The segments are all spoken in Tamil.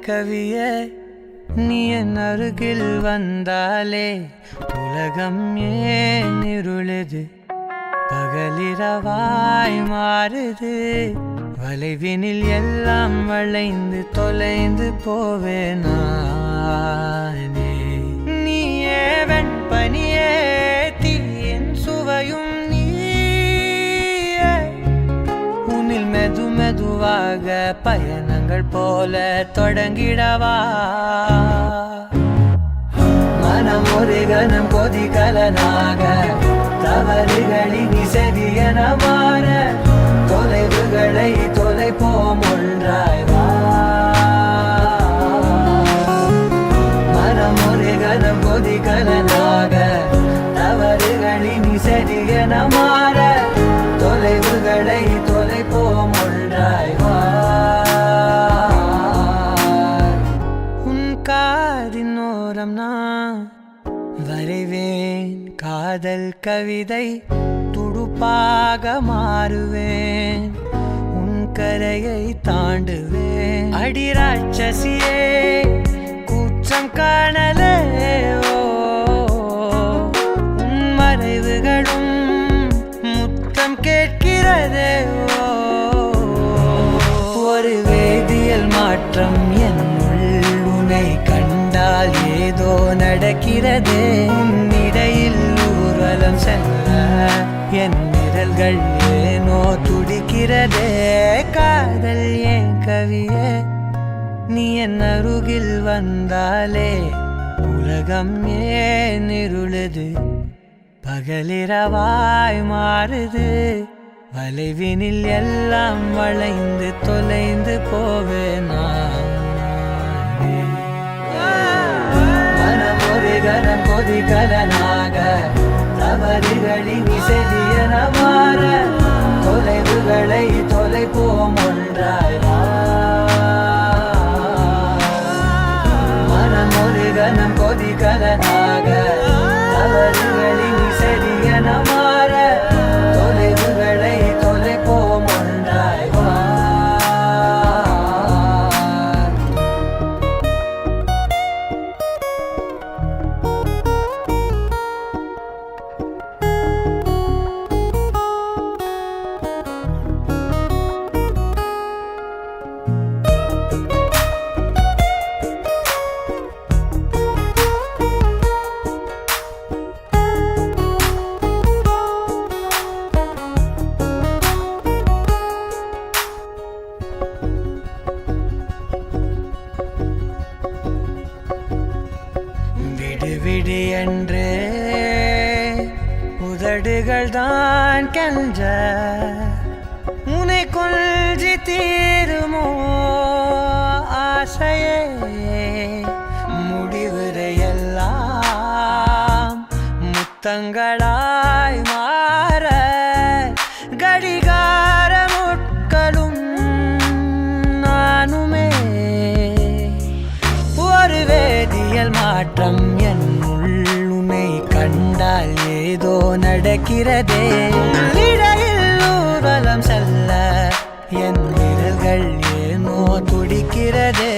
கவியே நீ என் அருகில் வந்தாலே உலகம் ஏன் இருளுது பகலிரவாய் மாறுது வளைவினில் எல்லாம் வளைந்து தொலைந்து போவேனானே நீயே வெண்பனியே தீயின் சுவையும் மெது மெதுவாக பயணங்கள் போல தொடங்கிடவா மனம் ஒரு கணம் கொதிகலனாக தவறுகளின் இசையன மாற தொலைவுகளை தொலைப்போம் ஒன்றாய் வா மனம் ஒரு கணம் கொதிகலனாக தவறுகளின் இசையன மாற தொலைவுகளை தொலைப்போம் ஒன்றாய் வா உன் காதின் ஓரம் நான் வரைவேன் காதல் கவிதை துடுப்பாக மாறுவேன் உன் கரையை தாண்டுவேன் அடி ராட்சசியே கூச்சம் காணலே உன் மறைவுகளும் கேட்கிறதே ஒரு வேதியியல் மாற்றம் என்னுள் உன்னை கண்டால் ஏதோ நடக்கிறதே இடையில் ஊர்வலம் செல்ல என் நிழல்கள் ஏனோ துடிக்கிறதே காதல் ஏன் கவியே நீ என் அருகில் வந்தாலே உலகம் ஏன் இருளுது பகலிரவாய் மாறுது வளைவினில் எல்லாம் வளைந்து தொலைந்து போவேனா மனம் ஒரு கணம் கொதிகலனாக தவறுகளின் இசையன மாற தொலைவுகளை தொலைப்போம் ஒன்றாய் வா மனம் ஒரு கணம் கொதிகலனாக தவறுகளின் இசையன மாற தொலைவுகளை தொலைப்போம் ஒன்றாய் வா விடு என்று உதடுகள் தான் கெஞ்ச உன்னை கொஞ்சி தீருமோ ஆசையே முடிவுரையெல்லாம் முத்தங்களாய் மாற கடிகார முட்களும் நானுமே ஒரு வேதியியல் மாற்றம் உன்னை கண்டால் ஏதோ நடக்கிறதே இடையில் ஊர்வலம் செல்ல என் விரல்கள் ஏனோ துடிக்கிறதே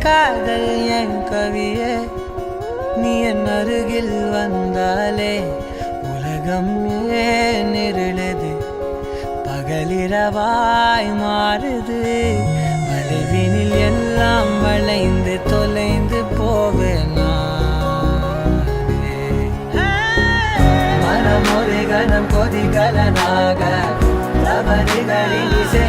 காதல் என் கவியே நீ என் அருகில் வந்தாலே உலகம் ஏன் இருளுது பகலிரவாய் மாறுது வளைவினில் எல்லாம் வளைந்து தொலைந்து போவேனா மனம் ஒரு கணம் கொதிகலனாக தவறுகளின் இசை